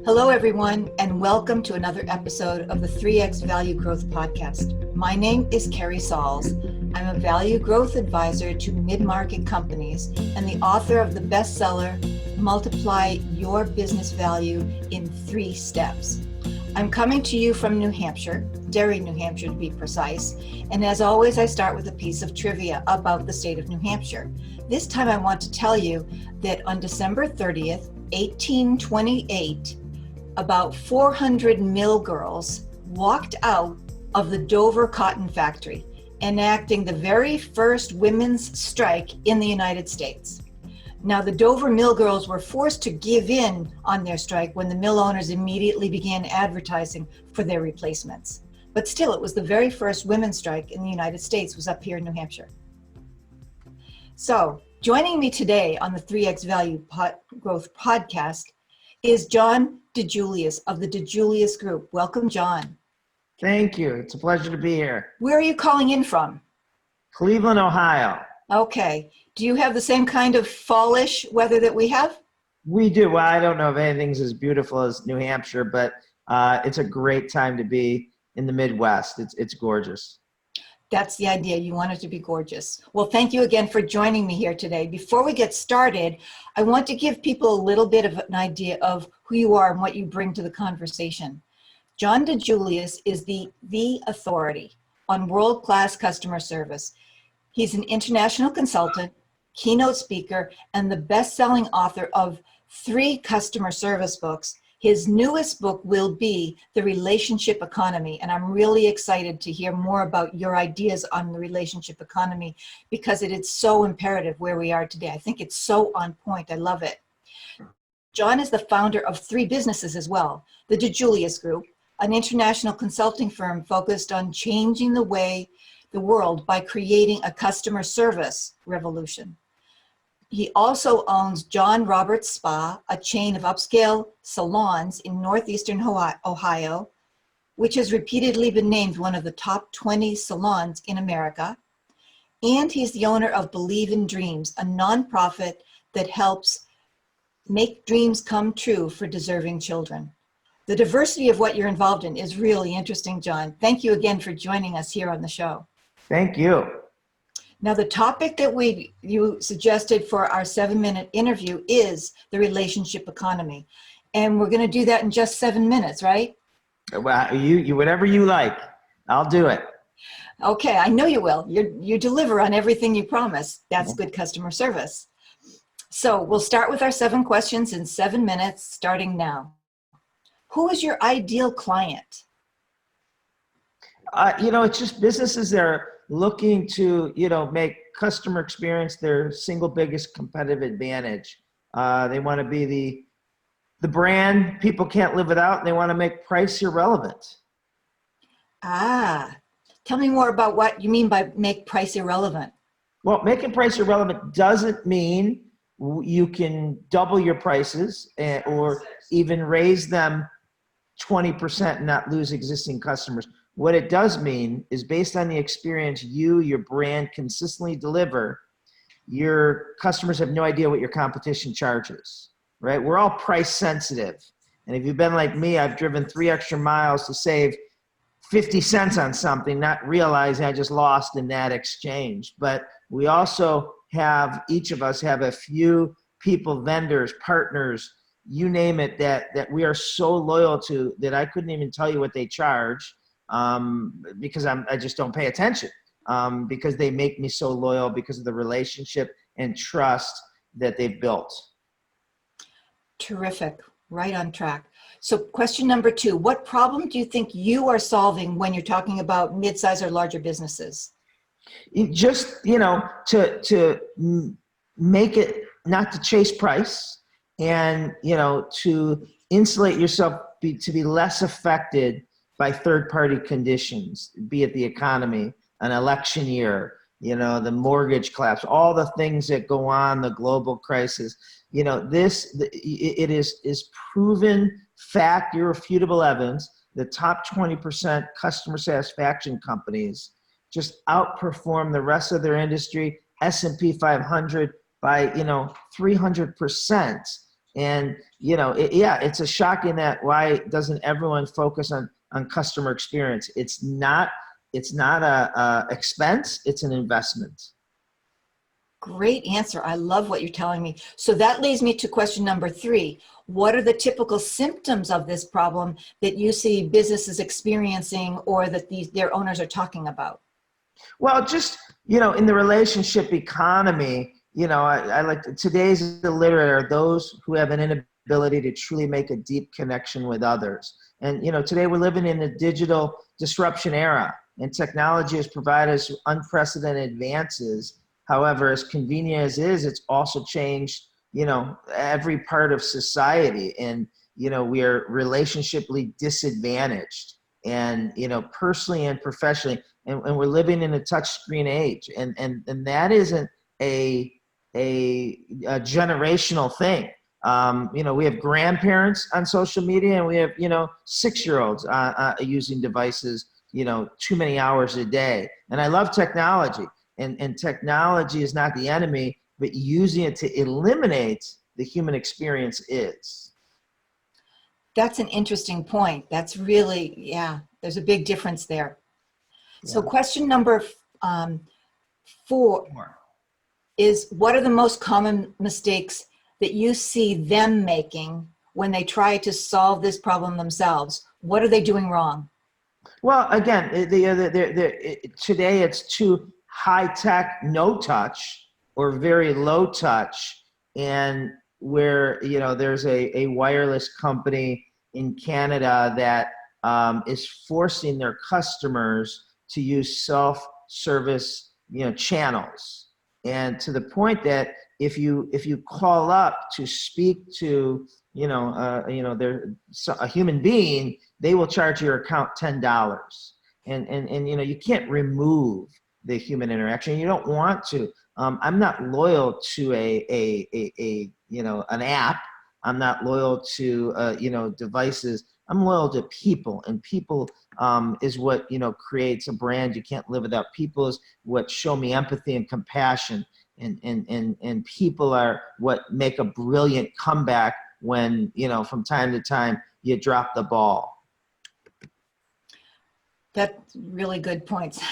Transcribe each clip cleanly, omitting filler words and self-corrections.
Hello, everyone, and welcome to another episode of the 3X Value Growth Podcast. My name is Carrie Sauls. I'm a value growth advisor to mid-market companies and the author of the bestseller, Multiply Your Business Value in 3 Steps. I'm coming to you from New Hampshire, Derry, New Hampshire to be precise, and as always, I start with a piece of trivia about the state of New Hampshire. This time I want to tell you that on December 30th, 1828, about 400 mill girls walked out of the Dover Cotton Factory, enacting the very first women's strike in the United States. Now, the Dover mill girls were forced to give in on their strike when the mill owners immediately began advertising for their replacements. But still, it was the very first women's strike in the United States was up here in New Hampshire. So, joining me today on the 3X Value Growth Podcast is John DeJulius of the DiJulius Group. Welcome, John. Thank you. It's a pleasure to be here. Where are you calling in from? Cleveland, Ohio. Okay. Do you have the same kind of fallish weather that we have? We do. Well, I don't know if anything's as beautiful as New Hampshire, but it's a great time to be in the Midwest. It's gorgeous. That's the idea. You want it to be gorgeous. Well, thank you again for joining me here today. Before we get started, I want to give people a little bit of an idea of who you are and what you bring to the conversation. John DeJulius is the authority on world-class customer service. He's an international consultant, keynote speaker, and the best-selling author of 3 customer service books. His newest book will be The Relationship Economy, and I'm really excited to hear more about your ideas on the relationship economy because it is so imperative where we are today. I think it's so on point. I love it. John is the founder of 3 businesses as well, the DeJulius Group, an international consulting firm focused on changing the world by creating a customer service revolution. He also owns John Roberts Spa, a chain of upscale salons in northeastern Ohio, which has repeatedly been named one of the top 20 salons in America. And he's the owner of Believe in Dreams, a nonprofit that helps make dreams come true for deserving children. The diversity of what you're involved in is really interesting, John. Thank you again for joining us here on the show. Thank you. Now, the topic that you suggested for our 7-minute interview is the relationship economy. And we're going to do that in just 7 minutes, right? Well, you whatever you like. I'll do it. Okay, I know you will. You deliver on everything you promise. That's good customer service. So we'll start with our 7 questions in 7 minutes, starting now. Who is your ideal client? It's just businesses that are looking to, make customer experience their single biggest competitive advantage. They want to be the brand people can't live without, and they want to make price irrelevant. Tell me more about what you mean by make price irrelevant. Well, making price irrelevant doesn't mean you can double your prices or even raise them 20% and not lose existing customers. What it does mean is based on the experience your brand consistently deliver, your customers have no idea what your competition charges, right? We're all price sensitive. And if you've been like me, I've driven 3 extra miles to save 50 cents on something, not realizing I just lost in that exchange. But we also each of us have a few people, vendors, partners, you name it, that we are so loyal to that I couldn't even tell you what they charge. Because I just don't pay attention, because they make me so loyal because of the relationship and trust that they've built. Terrific. Right on track. So question number 2, what problem do you think you are solving when you're talking about mid-size or larger businesses? Just, to make it not to chase price and, to insulate yourself to be less affected by third-party conditions, be it the economy, an election year, the mortgage collapse, all the things that go on, the global crisis. It is proven fact, irrefutable evidence. The top 20% customer satisfaction companies just outperform the rest of their industry, S&P 500 by 300%. And, you know, it's a shocking that why doesn't everyone focus on customer experience? It's not a expense, it's an investment. Great answer. I love what you're telling me. So that leads me to question number 3. What are the typical symptoms of this problem that you see businesses experiencing or that their owners are talking about? Well, just, you know, in the relationship economy, you know, I like today's illiterate are those who have an inability to truly make a deep connection with others. And, you know, today we're living in a digital disruption era, and technology has provided us unprecedented advances. However, as convenient as it is, it's also changed, you know, every part of society. And, you know, we are relationshiply disadvantaged, and, you know, personally and professionally. And we're living in a touchscreen age. And that isn't a generational thing. You know, we have grandparents on social media, and we have, you know, 6-year-olds using devices, you know, too many hours a day. And I love technology, and technology is not the enemy, but using it to eliminate the human experience is. That's an interesting point. That's really, yeah, there's a big difference there. So Yeah. question number 4 is, what are the most common mistakes that you see them making when they try to solve this problem themselves? What are they doing wrong? Well, again, today it's too high tech, no touch, or very low touch. And where, you know, there's a wireless company in Canada that is forcing their customers to use self-service, you know, channels. And to the point that if you call up to speak to, you know, a human being, they will charge your account $10. And you know, you can't remove the human interaction. You don't want to. I'm not loyal to a you know, an app. I'm not loyal to you know, devices. I'm loyal to people, and people is what, you know, creates a brand. You can't live without people. Is what show me empathy and compassion, and people are what make a brilliant comeback when, you know, from time to time you drop the ball. That's really good points.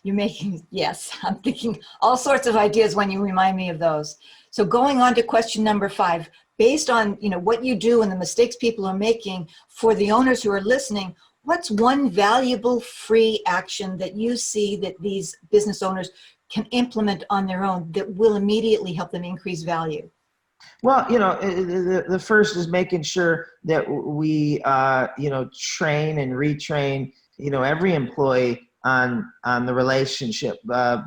You're making, yes, I'm thinking all sorts of ideas when you remind me of those. So going on to question number 5, based on, you know, what you do and the mistakes people are making, for the owners who are listening, what's one valuable free action that you see that these business owners can implement on their own that will immediately help them increase value? Well, you know, the first is making sure that we, you know, train and retrain, you know, every employee on the relationship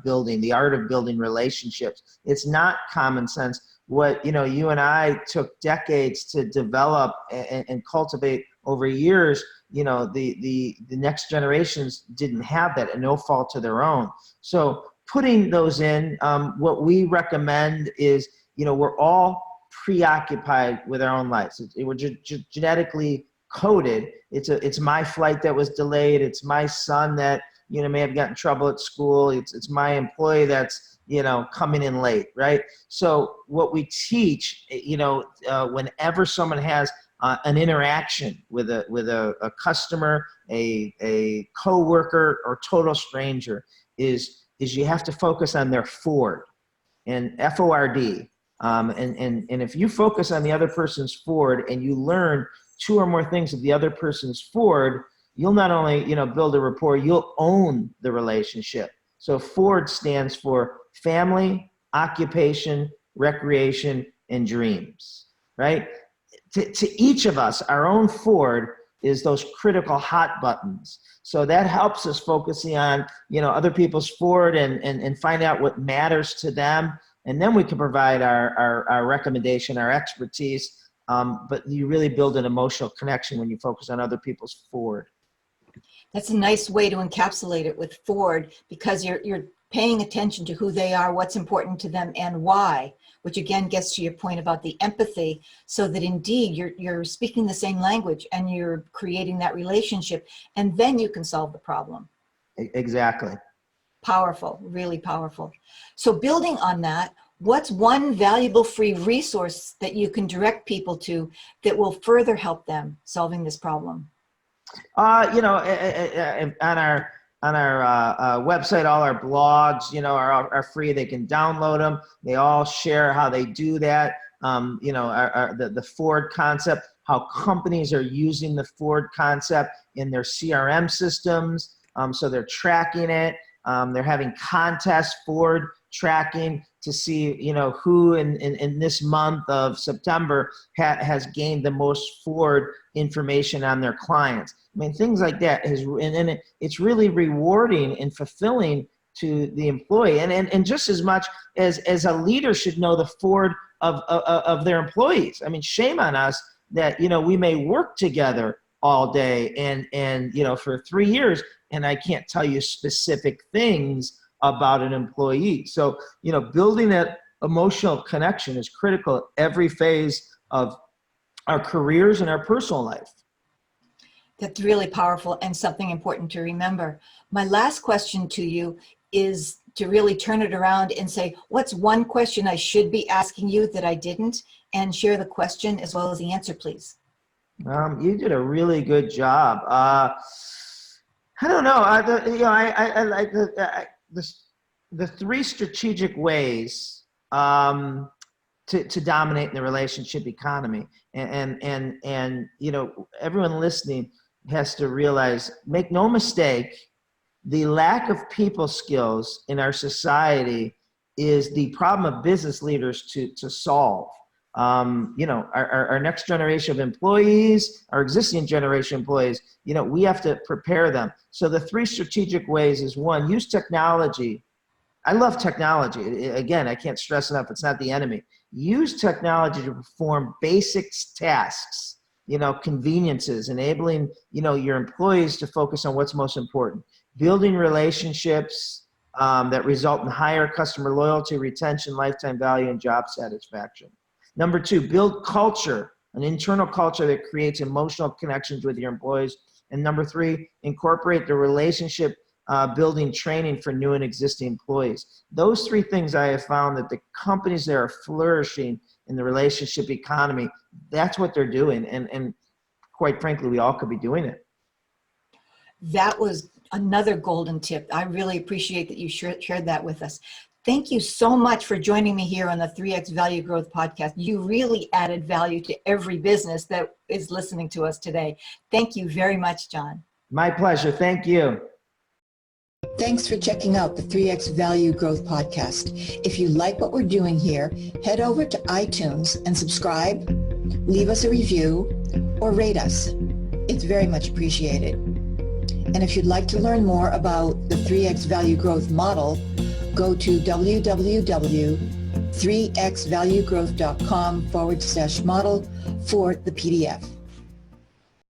building, the art of building relationships. It's not common sense. What, you know, you and I took decades to develop and cultivate over years, you know, the next generations didn't have that, and no fault to their own. So putting those in, what we recommend is, you know, we're all preoccupied with our own lives. We're genetically coded. It's my flight that was delayed. It's my son that, you know, may have gotten in trouble at school. It's my employee that's, you know, coming in late, right? So what we teach, you know, whenever someone has an interaction with a customer, a coworker, or total stranger, is you have to focus on their Ford, and Ford. And if you focus on the other person's Ford and you learn 2 or more things of the other person's Ford, you'll not only, you know, build a rapport, you'll own the relationship. So Ford stands for family, occupation, recreation, and dreams, right? To each of us, our own Ford is those critical hot buttons. So that helps us focusing on, you know, other people's Ford and find out what matters to them. And then we can provide our recommendation, our expertise. But you really build an emotional connection when you focus on other people's Ford. That's a nice way to encapsulate it with Ford, because you're paying attention to who they are, what's important to them, and why, which again gets to your point about the empathy, so that indeed you're speaking the same language and you're creating that relationship, and then you can solve the problem. Exactly. Powerful, really powerful. So building on that, What's one valuable free resource that you can direct people to that will further help them solving this problem? On our website, all our blogs, are free. They can download them. They all share how they do that. The Ford concept, how companies are using the Ford concept in their CRM systems. So they're tracking it. They're having contests, Ford tracking to see, who in this month of September has gained the most Ford information on their clients. I mean, things like that it's really rewarding and fulfilling to the employee. And just as much as a leader should know the Ford of their employees. I mean, shame on us that, we may work together all day and for 3 years, and I can't tell you specific things about an employee. So, building that emotional connection is critical at every phase of our careers and our personal life. That's really powerful and something important to remember. My last question to you is to really turn it around and say, what's one question I should be asking you that I didn't? And share the question as well as the answer, please. You did a really good job. I don't know. I like the 3 strategic ways to dominate in the relationship economy. And everyone listening has to realize, make no mistake, the lack of people skills in our society is the problem of business leaders to solve. Our next generation of employees, our existing generation employees, we have to prepare them. So the 3 strategic ways is 1, use technology. I love technology. Again, I can't stress enough, it's not the enemy. Use technology to perform basic tasks, conveniences, enabling, your employees to focus on what's most important. Building relationships that result in higher customer loyalty, retention, lifetime value, and job satisfaction. Number 2, build culture, an internal culture that creates emotional connections with your employees. And number 3, incorporate the relationship building training for new and existing employees. Those 3 things I have found that the companies that are flourishing in the relationship economy, that's what they're doing. And quite frankly, we all could be doing it. That was another golden tip. I really appreciate that you shared that with us. Thank you so much for joining me here on the 3X Value Growth Podcast. You really added value to every business that is listening to us today. Thank you very much, John. My pleasure. Thank you. Thanks for checking out the 3X Value Growth Podcast. If you like what we're doing here, head over to iTunes and subscribe, leave us a review, or rate us. It's very much appreciated. And if you'd like to learn more about the 3X Value Growth model, go to www.3xvaluegrowth.com/model for the PDF.